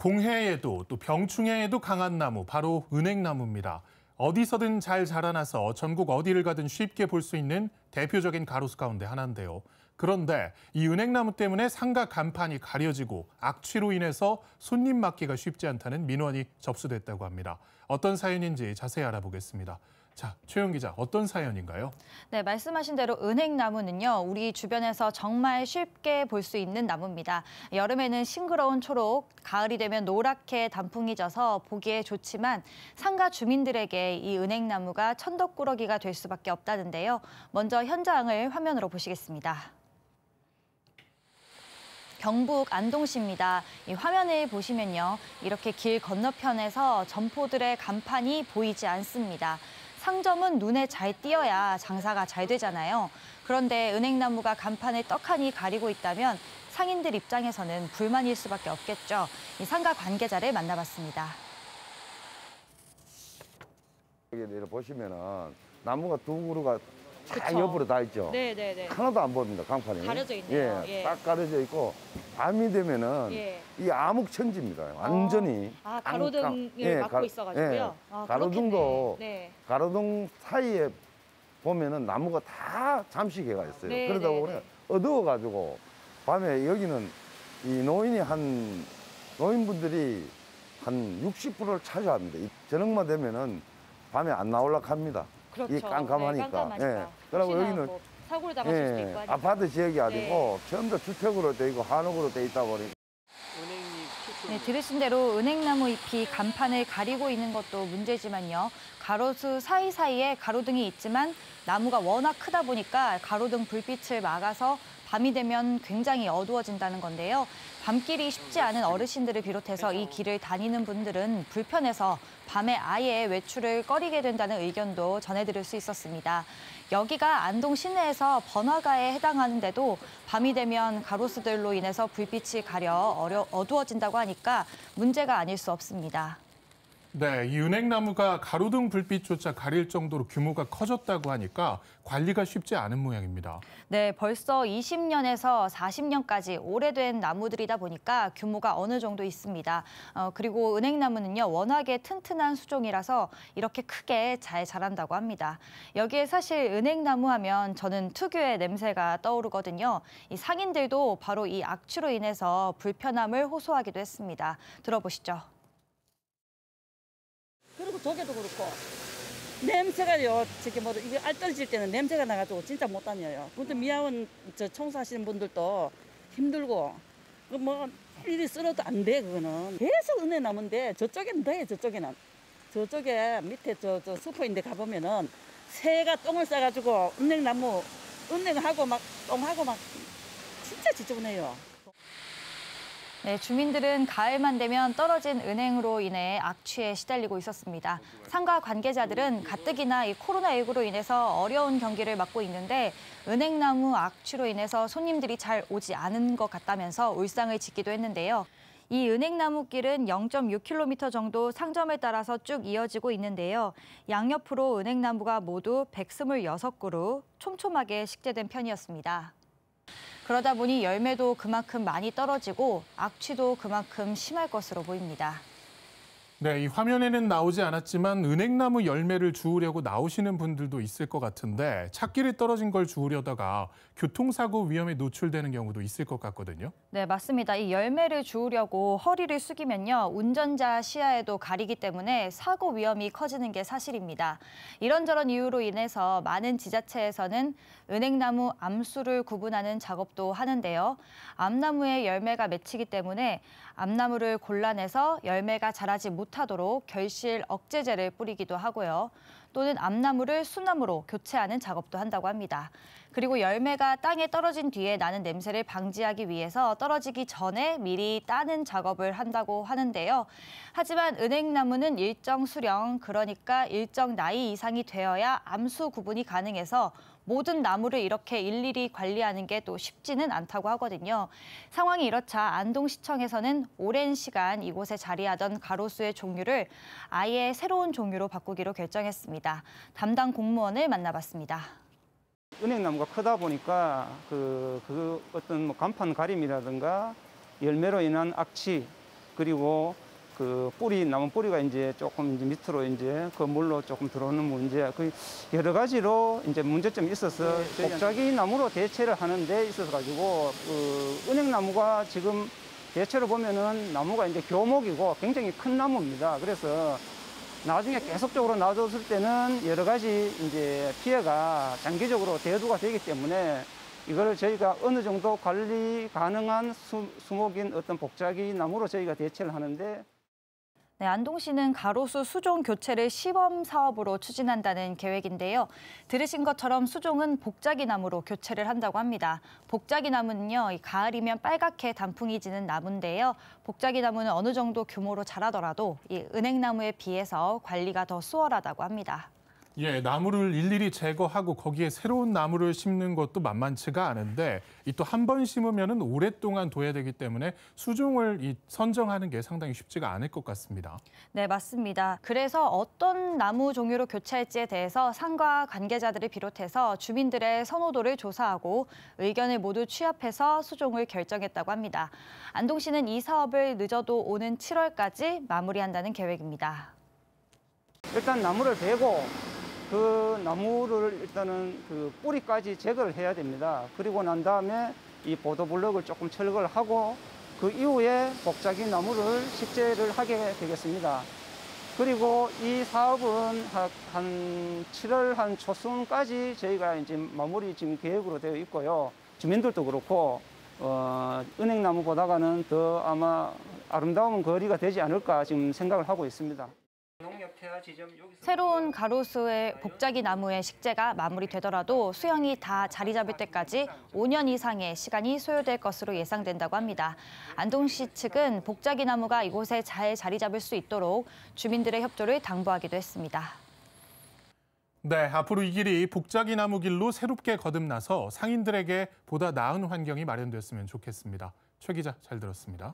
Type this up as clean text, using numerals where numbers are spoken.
공해에도 또 병충해에도 강한 나무, 바로 은행나무입니다. 어디서든 잘 자라나서 전국 어디를 가든 쉽게 볼 수 있는 대표적인 가로수 가운데 하나인데요. 그런데 이 은행나무 때문에 상가 간판이 가려지고 악취로 인해서 손님 맞기가 쉽지 않다는 민원이 접수됐다고 합니다. 어떤 사연인지 자세히 알아보겠습니다. 자, 최영 기자, 어떤 사연인가요? 네, 말씀하신 대로 은행나무는요, 우리 주변에서 정말 쉽게 볼 수 있는 나무입니다. 여름에는 싱그러운 초록, 가을이 되면 노랗게 단풍이 져서 보기에 좋지만 상가 주민들에게 이 은행나무가 천덕꾸러기가 될 수밖에 없다는데요. 먼저 현장을 화면으로 보시겠습니다. 경북 안동시입니다. 이 화면을 보시면요, 이렇게 길 건너편에서 점포들의 간판이 보이지 않습니다. 상점은 눈에 잘 띄어야 장사가 잘 되잖아요. 그런데 은행나무가 간판을 떡하니 가리고 있다면 상인들 입장에서는 불만일 수밖에 없겠죠. 이 상가 관계자를 만나봤습니다. 여기 보시면은 나무가 두 그루가 다 그쵸. 옆으로 다 있죠. 네네네. 하나도 안 보입니다, 강판이. 가려져 있네요. 예, 딱 가려져 있고 밤이 되면은 이 암흑천지입니다. 완전히. 가로등을 막고 있어가지고요. 가로등도 네. 가로등 사이에 보면은 나무가 다 잠식해가 있어요. 네, 그러다 네, 보면 네. 어두워가지고 밤에 여기는 이 노인분들이 한 60%를 차지합니다. 이 저녁만 되면은 밤에 안 나오려고 합니다. 그렇죠. 이 깜깜하니까. 네, 깜깜하니까. 예. 그리고 여기는 뭐 사고를 당하실 수도 있고 하니까. 아파트 지역이 아니고 전부 다 주택으로 돼 있고 한옥으로 돼 있다 보니. 네, 들으신 대로 은행나무 잎이 간판을 가리고 있는 것도 문제지만요. 가로수 사이사이에 가로등이 있지만 나무가 워낙 크다 보니까 가로등 불빛을 막아서 밤이 되면 굉장히 어두워진다는 건데요. 밤길이 쉽지 않은 어르신들을 비롯해서 이 길을 다니는 분들은 불편해서 밤에 아예 외출을 꺼리게 된다는 의견도 전해드릴 수 있었습니다. 여기가 안동 시내에서 번화가에 해당하는데도 밤이 되면 가로수들로 인해서 불빛이 가려 어두워진다고 하니까 문제가 아닐 수 없습니다. 네, 이 은행나무가 가로등 불빛조차 가릴 정도로 규모가 커졌다고 하니까 관리가 쉽지 않은 모양입니다. 네, 벌써 20년에서 40년까지 오래된 나무들이다 보니까 규모가 어느 정도 있습니다. 그리고 은행나무는요, 워낙에 튼튼한 수종이라서 이렇게 크게 잘 자란다고 합니다. 여기에 사실 은행나무 하면 저는 특유의 냄새가 떠오르거든요. 이 상인들도 바로 이 악취로 인해서 불편함을 호소하기도 했습니다. 들어보시죠. 그리고 조개도 그렇고 냄새가요. 저기 뭐 이게 알 떨어질 때는 냄새가 나가지고 진짜 못 다녀요. 근데 미아원 저 청소하시는 분들도 힘들고 그 뭐 일이 쓸어도 안 돼. 그거는 계속 은행나무인데 저쪽에는 더해. 저쪽에 밑에 저 수포인데 가보면은 새가 똥을 싸가지고 은행하고 막 똥하고 막 진짜 지저분해요. 네, 주민들은 가을만 되면 떨어진 은행으로 인해 악취에 시달리고 있었습니다. 상가 관계자들은 가뜩이나 이 코로나19로 인해서 어려운 경기를 맞고 있는데 은행나무 악취로 인해서 손님들이 잘 오지 않은 것 같다면서 울상을 짓기도 했는데요. 이 은행나무 길은 0.6km 정도 상점을 따라서 쭉 이어지고 있는데요. 양옆으로 은행나무가 모두 126그루 촘촘하게 식재된 편이었습니다. 그러다 보니 열매도 그만큼 많이 떨어지고 악취도 그만큼 심할 것으로 보입니다. 네, 이 화면에는 나오지 않았지만 은행나무 열매를 주우려고 나오시는 분들도 있을 것 같은데 찾길에 떨어진 걸 주우려다가 교통사고 위험에 노출되는 경우도 있을 것 같거든요. 네, 맞습니다. 이 열매를 주우려고 허리를 숙이면요, 운전자 시야에도 가리기 때문에 사고 위험이 커지는 게 사실입니다. 이런저런 이유로 인해서 많은 지자체에서는 은행나무 암수를 구분하는 작업도 하는데요. 암나무에 열매가 맺히기 때문에 암나무를 골라내서 열매가 자라지 못하도록 결실 억제제를 뿌리기도 하고요. 또는 암나무를 수나무로 교체하는 작업도 한다고 합니다. 그리고 열매가 땅에 떨어진 뒤에 나는 냄새를 방지하기 위해서 떨어지기 전에 미리 따는 작업을 한다고 하는데요. 하지만 은행나무는 일정 수령, 그러니까 일정 나이 이상이 되어야 암수 구분이 가능해서 모든 나무를 이렇게 일일이 관리하는 게 또 쉽지는 않다고 하거든요. 상황이 이렇자 안동시청에서는 오랜 시간 이곳에 자리하던 가로수의 종류를 아예 새로운 종류로 바꾸기로 결정했습니다. 담당 공무원을 만나봤습니다. 은행나무가 크다 보니까 그 어떤 뭐 간판 가림이라든가 열매로 인한 악취 그리고 그 뿌리, 나무 뿌리가 이제 조금 이제 밑으로 이제 그 물로 조금 들어오는 문제, 그 여러 가지로 이제 문제점이 있어서 복자기 나무로 대체를 하는 데 있어서 가지고 그 은행나무가 지금 대체로 보면은 나무가 이제 교목이고 굉장히 큰 나무입니다. 그래서 나중에 계속적으로 놔뒀을 때는 여러 가지 이제 피해가 장기적으로 대두가 되기 때문에 이걸 저희가 어느 정도 관리 가능한 수목인 어떤 복자기 나무로 저희가 대체를 하는데. 네, 안동시는 가로수 수종 교체를 시범 사업으로 추진한다는 계획인데요. 들으신 것처럼 수종은 복자기 나무로 교체를 한다고 합니다. 복자기 나무는요, 가을이면 빨갛게 단풍이 지는 나무인데요. 복자기 나무는 어느 정도 규모로 자라더라도 이 은행나무에 비해서 관리가 더 수월하다고 합니다. 예, 나무를 일일이 제거하고 거기에 새로운 나무를 심는 것도 만만치가 않은데 이 또 한 번 심으면은 오랫동안 둬야 되기 때문에 수종을 선정하는 게 상당히 쉽지가 않을 것 같습니다. 네, 맞습니다. 그래서 어떤 나무 종류로 교체할지에 대해서 상가 관계자들을 비롯해서 주민들의 선호도를 조사하고 의견을 모두 취합해서 수종을 결정했다고 합니다. 안동시는 이 사업을 늦어도 오는 7월까지 마무리한다는 계획입니다. 일단 나무를 베고 그 나무를 일단은 그 뿌리까지 제거를 해야 됩니다. 그리고 난 다음에 이 보도블럭을 조금 철거를 하고 그 이후에 복자기 나무를 식재를 하게 되겠습니다. 그리고 이 사업은 한 7월 한 초순까지 저희가 이제 마무리 지금 계획으로 되어 있고요. 주민들도 그렇고 은행나무보다는 더 아마 아름다운 거리가 되지 않을까 지금 생각을 하고 있습니다. 새로운 가로수의 복자기 나무의 식재가 마무리되더라도 수형이 다 자리 잡을 때까지 5년 이상의 시간이 소요될 것으로 예상된다고 합니다. 안동시 측은 복자기 나무가 이곳에 잘 자리 잡을 수 있도록 주민들의 협조를 당부하기도 했습니다. 네, 앞으로 이 길이 복자기 나무 길로 새롭게 거듭나서 상인들에게 보다 나은 환경이 마련됐으면 좋겠습니다. 최 기자 잘 들었습니다.